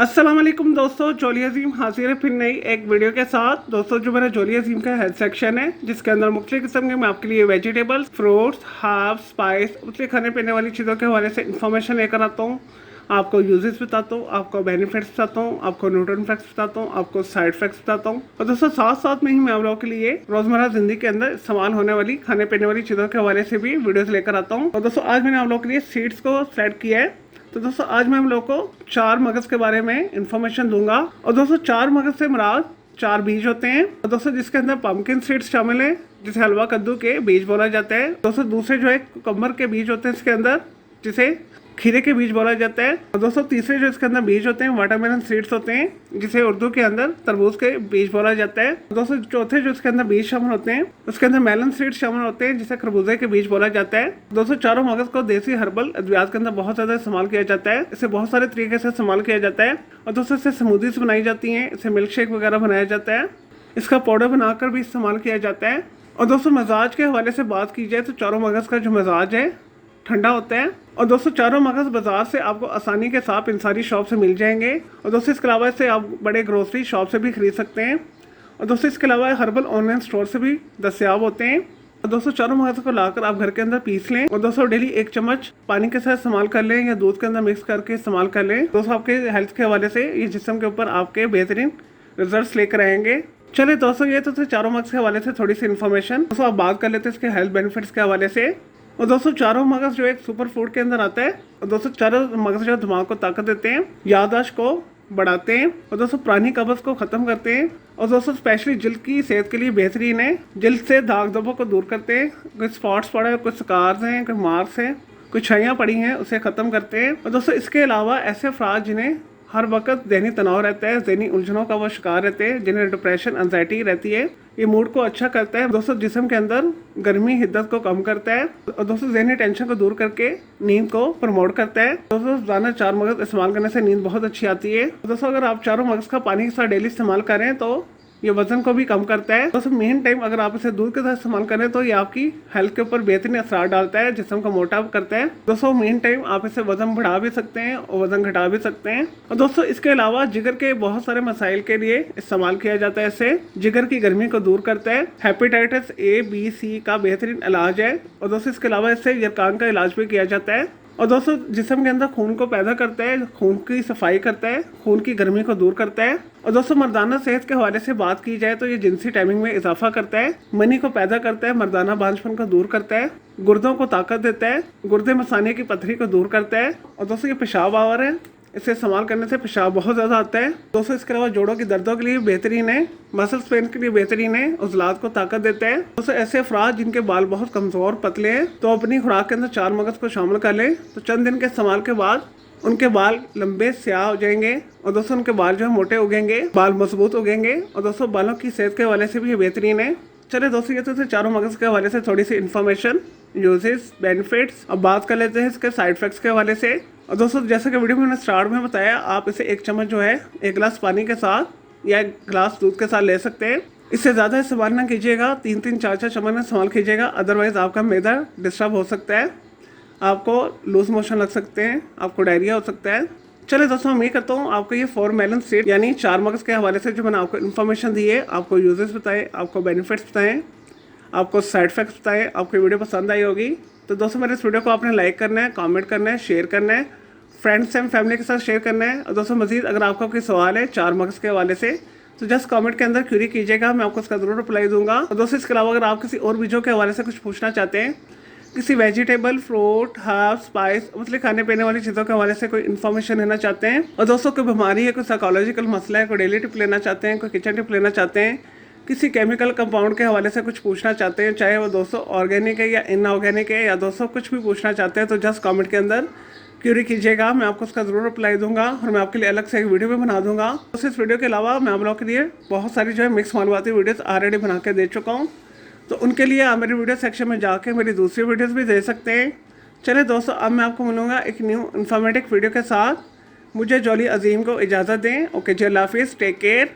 अस्सलाम वालेकुम दोस्तों, जोली अजीम हाजिर है फिर नई एक वीडियो के साथ। दोस्तों, जो मेरा जोली अजीम का हेल्थ सेक्शन है जिसके अंदर मुख्तलिफ किस्म के मैं आपके लिए वेजिटेबल्स, फ्रूट्स, हर्ब्स, स्पाइस, मुख्तलिफ खाने पीने वाली चीज़ों के हवाले से इन्फॉर्मेशन लेकर आता हूँ। आपको यूजेस बताता हूँ, आपको बेनिफिट्स बताता हूँ, आपको न्यूट्रिएंट फैक्ट्स बताता हूँ, आपको साइड फैक्ट्स बताता हूँ। और दोस्तों, साथ साथ में ही मैं आप लोगों के लिए रोजमर्रा जिंदगी के अंदर इस्तेमाल होने वाली खाने पीने वाली चीज़ों के हवाले से भी वीडियोस लेकर आता हूँ। और दोस्तों, आज मैंने आप लोगों के लिए सीड्स को सेलेक्ट किया है। तो दोस्तों, आज मैं हम लोग को 4 मगज़ के बारे में इंफॉर्मेशन दूंगा। और दोस्तों, 4 मगज़ से मुराद 4 बीज होते हैं। और दोस्तों, जिसके अंदर पम्पकिन सीड्स शामिल है, जिसे हलवा कद्दू के बीज बोला जाता है। दोस्तों, दूसरे जो है कुकम्बर के बीज होते हैं इसके अंदर, जिसे खीरे के बीज बोला जाता है। और दोस्तों, तीसरे जो इसके अंदर बीज होते हैं वाटरमेलन सीड्स होते हैं, जिसे उर्दू के अंदर तरबूज के बीज बोला जाता है। दोस्तों, चौथे जो इसके अंदर बीज शामिल होते हैं उसके अंदर मेलन सीड्स शामिल होते हैं, जिसे खरबूजे के बीज बोला जाता है। दोस्तों, चारों मगज को देसी हर्बल अद्वियात के अंदर बहुत ज्यादा इस्तेमाल किया जाता है। इसे बहुत सारे तरीके से इस्तेमाल किया जाता है। और दोस्तों, इससे स्मूदीज बनाई जाती हैं, इसे मिल्क शेक वगैरह बनाया जाता है, इसका पाउडर बनाकर भी इस्तेमाल किया जाता है। और दोस्तों, मिजाज के हवाले से बात की जाए तो चारों मगज का जो मिजाज है ठंडा होता है। और दोस्तों, चारों मगज बाजार से आपको आसानी के साथ इंसारी शॉप से मिल जाएंगे। और दोस्तों, इसके अलावा इसे आप बड़े ग्रोसरी शॉप से भी खरीद सकते हैं। और दोस्तों, इसके अलावा हर्बल ऑनलाइन स्टोर से भी दस्तियाब होते हैं। और दोस्तों, चारों मगज को लाकर आप घर के अंदर पीस लें। और दोस्तों, डेली 1 चम्मच पानी के साथ इस्तेमाल कर लें या दूध के अंदर मिक्स करके इस्तेमाल कर लें। दोस्तों, आपके हेल्थ के हवाले से ये जिस्म के ऊपर आपके बेहतरीन रिजल्ट लेकर आएंगे। चलिए दोस्तों, ये तो चारों मगज के हवाले से थोड़ी सी इन्फॉर्मेशन। दोस्तों, आप बात कर लेते हैं इसके हेल्थ बेनिफिट्स के हवाले से। और दोस्तों, चारों मगज जो एक सुपर फूड के अंदर आता है। और दोस्तों, चारों मगज जो दिमाग को ताकत देते हैं, याददाश्त को बढ़ाते हैं। और दोस्तों, पुरानी कब्ज को खत्म करते हैं। और दोस्तों, स्पेशली जिल्द की सेहत के लिए बेहतरीन है। जिल्द से दाग धब्बों को दूर करते हैं। कोई स्पॉट्स पड़े हैं, कुछ स्कार्स हैं, कोई मार्क्स हैं, कुछ छाइयाँ पड़ी हैं, उसे ख़त्म करते हैं। और दोस्तों, इसके अलावा ऐसे अफराद जिन्हें हर वक्त ज़हनी तनाव रहता है, ज़हनी उलझनों का वो शिकार रहते हैं, जिन्हें डिप्रेशन, एंजाइटी रहती है, ये मूड को अच्छा करता है। दोस्तों, जिस्म के अंदर गर्मी हिद्दत को कम करता है। और दोस्तों, ज़हनी टेंशन को दूर करके नींद को प्रमोट करता है। दोस्तों, रोजाना 4 मगज इस्तेमाल करने से नींद बहुत अच्छी आती है। दोस्तों, अगर आप चारों मगज का पानी के साथ डेली इस्तेमाल करें तो ये वजन को भी कम करता है। दोस्तों, मेन टाइम अगर आप इसे दूध के साथ इस्तेमाल करें तो ये आपकी हेल्थ के ऊपर बेहतरीन असर डालता है, जिस्म का मोटा करता है। दोस्तों, मेन टाइम आप इसे वजन बढ़ा भी सकते हैं और वजन घटा भी सकते हैं। और दोस्तों, इसके अलावा जिगर के बहुत सारे मसाइल के लिए इस्तेमाल किया जाता है। इससे जिगर की गर्मी को दूर करता है। हेपेटाइटिस A, B, C का बेहतरीन इलाज है। और दोस्तों, इसके अलावा इससे यरकान का इलाज भी किया जाता है। और दोस्तों, जिस्म के अंदर खून को पैदा करता है, खून की सफाई करता है, खून की गर्मी को दूर करता है। और दोस्तों, मर्दाना सेहत के हवाले से बात की जाए तो ये जिनसी टाइमिंग में इजाफा करता है, मनी को पैदा करता है, मर्दाना बांझपन को दूर करता है, गुर्दों को ताकत देता है, गुर्दे मसाने की पथरी को दूर करता है। और दोस्तों, ये पेशाब आवर है, इसे इस्तेमाल करने से पेशाब बहुत ज़्यादा आता है। दोस्तों, इसके अलावा जोड़ों की दर्दों के लिए बेहतरीन है, मसल्स पेन के लिए बेहतरीन है, उजलात को ताकत देता है। दोस्तों, ऐसे अफराद जिनके बाल बहुत कमज़ोर पतले हैं तो अपनी खुराक के अंदर 4 मगज को शामिल कर लें, तो चंद दिन के इस्तेमाल के बाद उनके बाल लंबे स्याह हो जाएंगे। और दोस्तों, उनके बाल जो है मोटे उगेंगे, बाल मजबूत उगेंगे। और दोस्तों, बालों की सेहत के हवाले से भी ये बेहतरीन है। चलिए दोस्तों, ये तो चारों मगज के हवाले से थोड़ी सी इन्फॉर्मेशन, यूजेस, बेनिफिट्स। अब बात कर लेते हैं इसके साइड इफेक्ट्स के हवाले से। और दोस्तों, जैसे कि वीडियो में मैंने स्टार्ट में बताया, आप इसे 1 चम्मच जो है 1 गिलास पानी के साथ या 1 गिलास दूध के साथ ले सकते हैं। इससे ज़्यादा इस्तेमाल ना कीजिएगा, 3-3, 4-4 चम्मच इस्तेमाल कीजिएगा, अदरवाइज़ आपका मैदा डिस्टर्ब हो सकता है, आपको लूज मोशन लग सकते हैं, आपको डायरिया हो सकता है। चलिए दोस्तों, मैं करता हूँ आपको ये 4 मेलन सीड यानी 4 मगज के हवाले से जो मैंने आपको इन्फॉर्मेशन दी है, आपको यूजेस बताए, आपको बेनिफिट्स बताएं, आपको साइड इफेक्ट्स बताएं, आपको वीडियो पसंद आई होगी तो दोस्तों, मेरे इस वीडियो को आपने लाइक करना है, कमेंट करना है, शेयर करना है, फ्रेंड्स एंड फैमिली के साथ शेयर करना है। और दोस्तों, मजीद अगर आपका कोई सवाल है 4 मगज के हवाले से तो जस्ट कमेंट के अंदर क्यूरी कीजिएगा, मैं आपको उसका ज़रूर रिप्लाई दूंगा। और दोस्तों, इसके अलावा अगर आप किसी और बीजों के हवाले से कुछ पूछना चाहते हैं, किसी वेजिटेबल, फ्रूट, हर्ब, स्पाइस, मतलब खाने पीने वाली चीज़ों के हवाले से कोई इन्फॉर्मेशन लेना चाहते हैं, और दोस्तों कोई बीमारी है, कोई साइकोलॉजिकल मसला है, कोई डेली टिप लेना चाहते हैं, कोई किचन टिप लेना चाहते हैं, किसी केमिकल कंपाउंड के हवाले से कुछ पूछना चाहते हैं, चाहे वो दोस्तों ऑर्गेनिक है या इनऑर्गेनिक है, या दोस्तों कुछ भी पूछना चाहते हैं, तो जस्ट कमेंट के अंदर क्यूरी कीजिएगा, मैं आपको उसका ज़रूर रिप्लाई दूंगा और मैं आपके लिए अलग से एक वीडियो भी बना दूंगा। तो इस वीडियो के अलावा मैं आप लोगों के लिए बहुत सारी जो है मिक्स मालूमाती वीडियोस ऑलरेडी बना के दे चुका हूँ, तो उनके लिए आप मेरे वीडियो सेक्शन में जाके मेरी दूसरी वीडियोस भी दे सकते हैं। चलिए दोस्तों, अब मैं आपको मिलूँगा एक न्यू इन्फॉर्मेटिव वीडियो के साथ। मुझे जोली अजीम को इजाज़त दें। ओके जी, अल्लाह हाफिज़, टेक केयर।